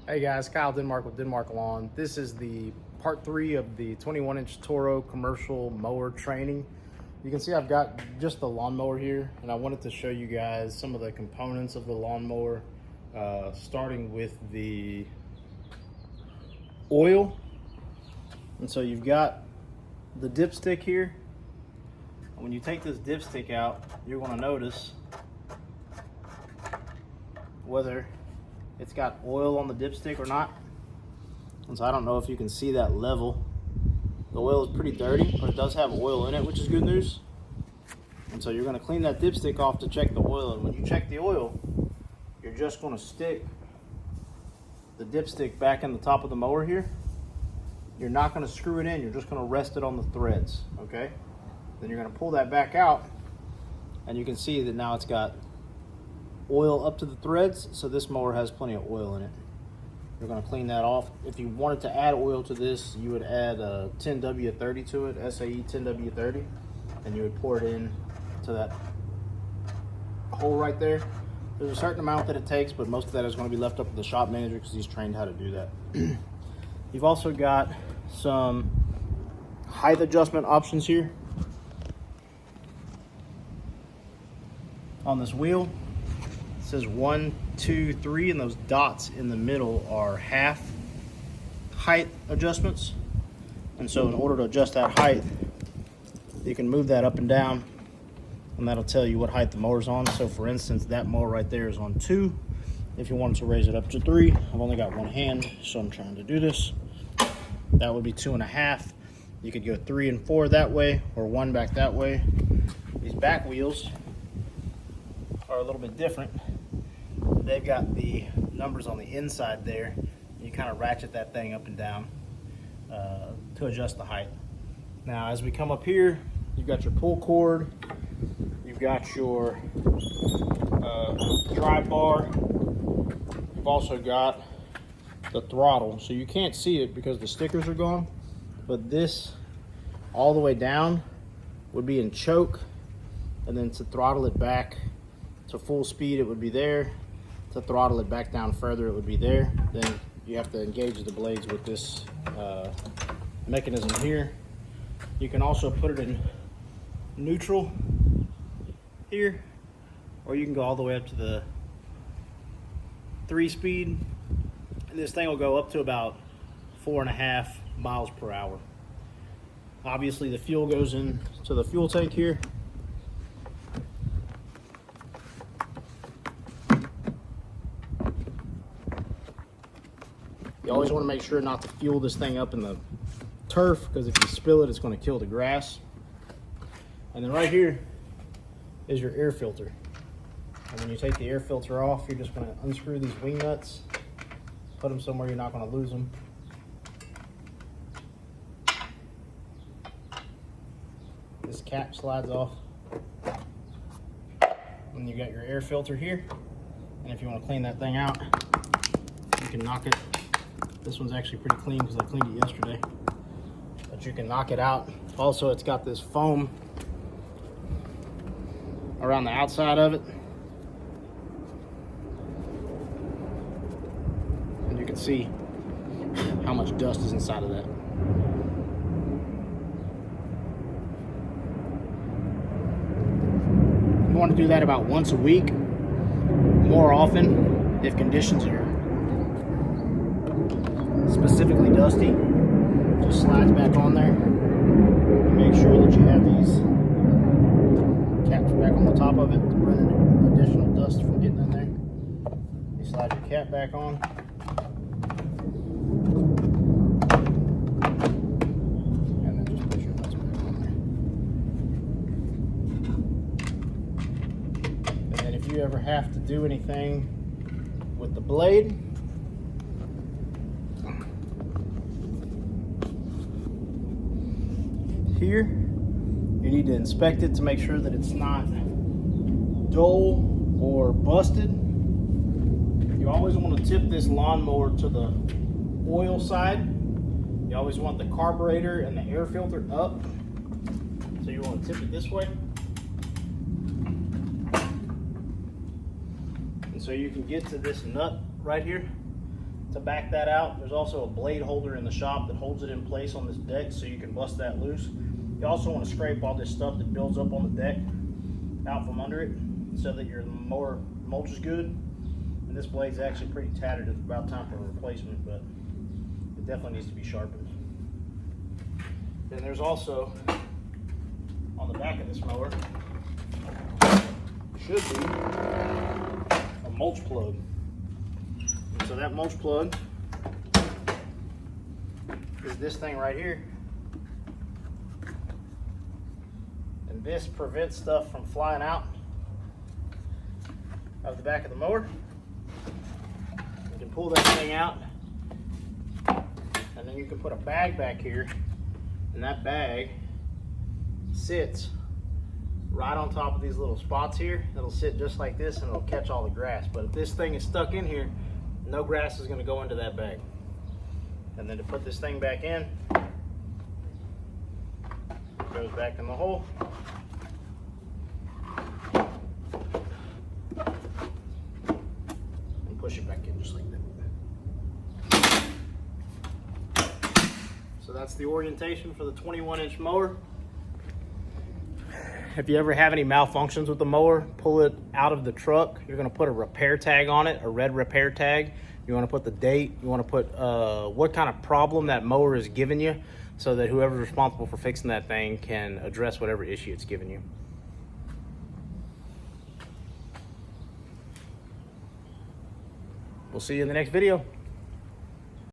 Hey guys, Kyle Denmark with Denmark Lawn. This is the part 3 of the 21-inch Toro commercial mower training. You can see I've got just the lawnmower here, and I wanted to show you guys some of the components of the lawnmower, starting with the oil. And so you've got the dipstick here. And when you take this dipstick out, you're going to notice whether it's got oil on the dipstick or not. And so I don't know if you can see that level. The oil is pretty dirty, but it does have oil in it, which is good news. And so you're going to clean that dipstick off to check the oil. And when you check the oil, you're just going to stick the dipstick back in the top of the mower here. You're not going to screw it in, you're just going to rest it on the threads, okay? Then you're going to pull that back out, and you can see that now it's got oil up to the threads, so this mower has plenty of oil in it. You're going to clean that off. If you wanted to add oil to this, you would add a 10W30 to it, SAE 10W30, and you would pour it in to that hole right there. There's a certain amount that it takes, but most of that is going to be left up to the shop manager because he's trained how to do that. You've also got some height adjustment options here on this wheel. It says 1, 2, 3, and those dots in the middle are half height adjustments. And so in order to adjust that height, you can move that up and down, and that'll tell you what height the mower's on. So for instance, that mower right there is on 2. If you wanted to raise it up to 3, I've only got one hand, so I'm trying to do this. That would be 2.5. You could go 3 and 4 that way, or 1 back that way. These back wheels are a little bit different. They've got the numbers on the inside there. You kind of ratchet that thing up and down to adjust the height. Now, as we come up here, you've got your pull cord, you've got your drive bar, you've also got the throttle. So you can't see it because the stickers are gone, but this all the way down would be in choke, and then to throttle it back to full speed, it would be there. To throttle it back down further, it would be there. Then you have to engage the blades with this mechanism here. You can also put it in neutral here, or you can go all the way up to the 3-speed, and this thing will go up to about 4.5 miles per hour. Obviously the fuel goes into the fuel tank here. You always want to make sure not to fuel this thing up in the turf, because if you spill it, it's going to kill the grass. And then right here is your air filter. And when you take the air filter off, you're just going to unscrew these wing nuts, put them somewhere you're not going to lose them. This cap slides off. And you got your air filter here. And if you want to clean that thing out, you can knock it. This one's actually pretty clean because I cleaned it yesterday. But you can knock it out. Also, it's got this foam around the outside of it. And you can see how much dust is inside of that. You want to do that about once a week. More often, if conditions are specifically dusty, just slides back on there. Make sure that you have these caps back on the top of it to prevent additional dust from getting in there. You slide your cap back on. And then just put your nuts back on there. And then if you ever have to do anything with the blade, here, you need to inspect it to make sure that it's not dull or busted. You always want to tip this lawnmower to the oil side. You always want the carburetor and the air filter up. So you want to tip it this way. And so you can get to this nut right here. To back that out, there's also a blade holder in the shop that holds it in place on this deck so you can bust that loose. You also want to scrape all this stuff that builds up on the deck out from under it so that your mower mulch is good. And this blade's actually pretty tattered. It's about time for a replacement, but it definitely needs to be sharpened. Then there's also, on the back of this mower, should be a mulch plug. And so that mulch plug is this thing right here. And this prevents stuff from flying out of the back of the mower. You can pull that thing out, and then you can put a bag back here, and that bag sits right on top of these little spots here. It'll sit just like this, and it'll catch all the grass. But if this thing is stuck in here, no grass is going to go into that bag. And then to put this thing back in, it goes back in the hole. And push it back in just like that. So that's the orientation for the 21-inch mower. If you ever have any malfunctions with the mower, pull it out of the truck. You're going to put a repair tag on it, a red repair tag. You want to put the date. You want to put what kind of problem that mower is giving you, so that whoever's responsible for fixing that thing can address whatever issue it's giving you. We'll see you in the next video.